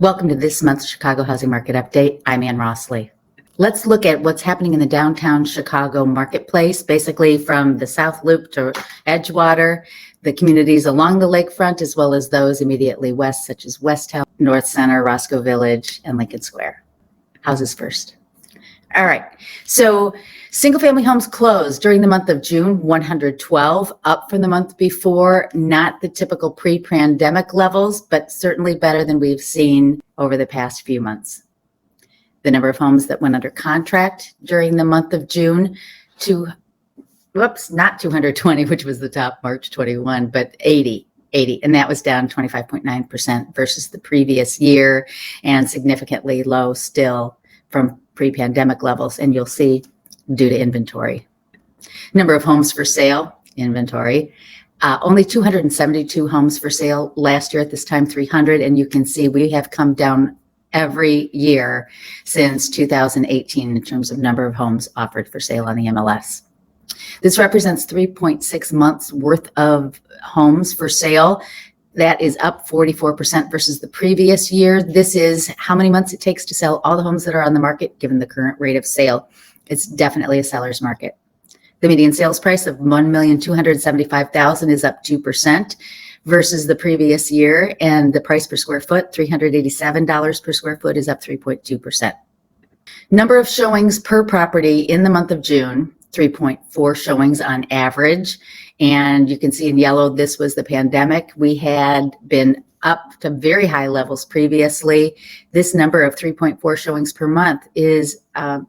Welcome to this month's Chicago Housing Market Update. I'm Anne Rossley. Let's look at what's happening in the downtown Chicago marketplace, basically from the South Loop to Edgewater, the communities along the lakefront, as well as those immediately west, such as West Hill, North Center, Roscoe Village, and Lincoln Square. Houses first. All right, so single-family homes closed during the month of June, 112, up from the month before, not the typical pre-pandemic levels, but certainly better than we've seen over the past few months. The number of homes that went under contract during the month of June, not 220, which was the top, March 21, but 80, and that was down 25.9% versus the previous year and significantly low still from pre-pandemic levels, and you'll see due to inventory. Number of homes for sale, inventory, only 272 homes for sale last year at this time, 300, and you can see we have come down every year since 2018 in terms of number of homes offered for sale on the MLS. This represents 3.6 months worth of homes for sale. That is up 44% versus the previous year. This is how many months it takes to sell all the homes that are on the market, given the current rate of sale. It's definitely a seller's market. The median sales price of $1,275,000 is up 2% versus the previous year, and the price per square foot, $387 per square foot, is up 3.2%. Number of showings per property in the month of June, 3.4 showings on average. And you can see in yellow, this was the pandemic. We had been up to very high levels previously. This number of 3.4 showings per month is a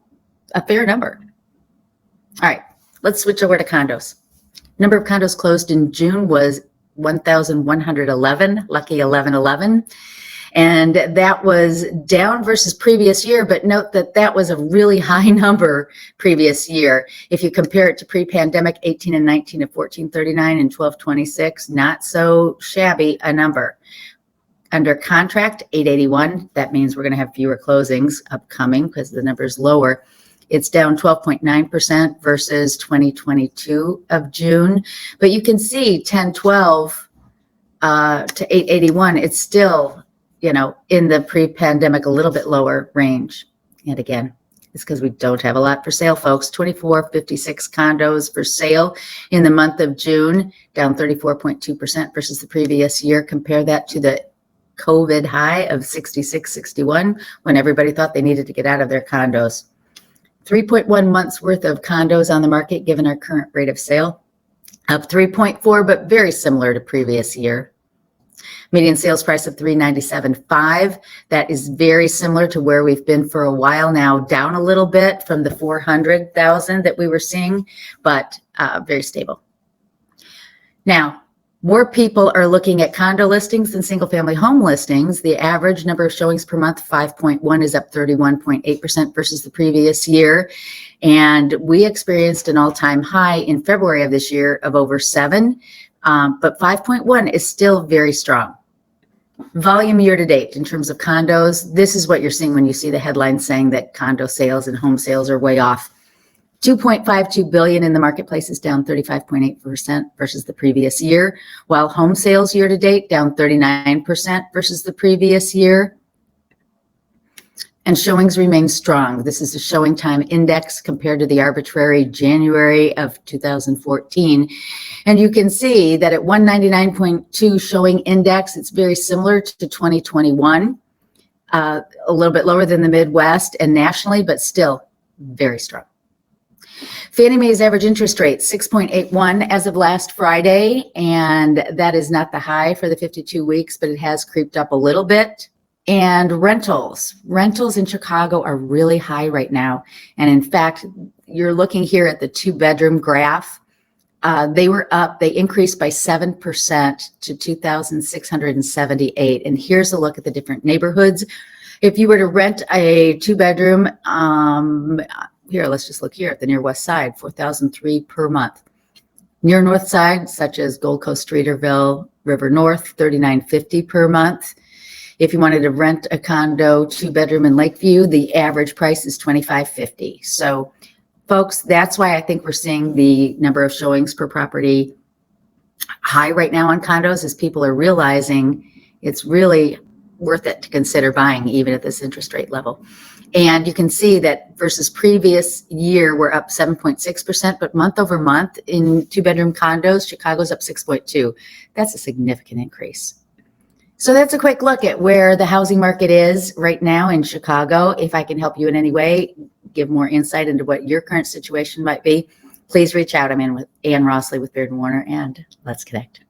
fair number. All right, let's switch over to condos. Number of condos closed in June was 1,111, lucky 1111. And that was down versus previous year, but note that that was a really high number previous year. If you compare it to pre-pandemic 18 and 19 of 1439 and 1226, not so shabby a number. Under contract, 881, that means we're going to have fewer closings upcoming because the number is lower. It's down 12.9% versus 2022 of June, but you can see 1012 to 881, it's still, in the pre-pandemic, a little bit lower range. And again, it's because we don't have a lot for sale, folks. 2456 condos for sale in the month of June, down 34.2% versus the previous year. Compare that to the COVID high of 66, 61, when everybody thought they needed to get out of their condos. 3.1 months worth of condos on the market, given our current rate of sale, up 3.4, but very similar to previous year. Median sales price of $397,500. That is very similar to where we've been for a while now, down a little bit from the $400,000 that we were seeing, but very stable. Now, more people are looking at condo listings than single family home listings. The average number of showings per month, 5.1, is up 31.8% versus the previous year. And we experienced an all-time high in February of this year of over 7, but 5.1 is still very strong. Volume year to date in terms of condos, this is what you're seeing when you see the headlines saying that condo sales and home sales are way off. 2.52 billion in the marketplace is down 35.8% versus the previous year, while home sales year to date down 39% versus the previous year. And showings remain strong. This is a showing time index compared to the arbitrary January of 2014. And you can see that at 199.2 showing index, it's very similar to 2021, a little bit lower than the Midwest and nationally, but still very strong. Fannie Mae's average interest rate, 6.81 as of last Friday, and that is not the high for the 52 weeks, but it has creeped up a little bit. And rentals in Chicago are really high right now. And in fact, you're looking here at the 2-bedroom graph. They increased by 7% to 2,678. And here's a look at the different neighborhoods. If you were to rent a 2-bedroom, here, let's just look here at the near west side, $4,003 per month. Near north side, such as Gold Coast, Streeterville, River North, $3,950 per month. If you wanted to rent a condo 2-bedroom in Lakeview, the average price is $2,550. So folks, that's why I think we're seeing the number of showings per property high right now on condos, as people are realizing it's really worth it to consider buying even at this interest rate level. And you can see that versus previous year, we're up 7.6%, but month over month in 2-bedroom condos, Chicago's up 6.2. That's a significant increase. So that's a quick look at where the housing market is right now in Chicago. If I can help you in any way, give more insight into what your current situation might be, please reach out. I'm in with Anne Rossley with Baird and Warner, and let's connect.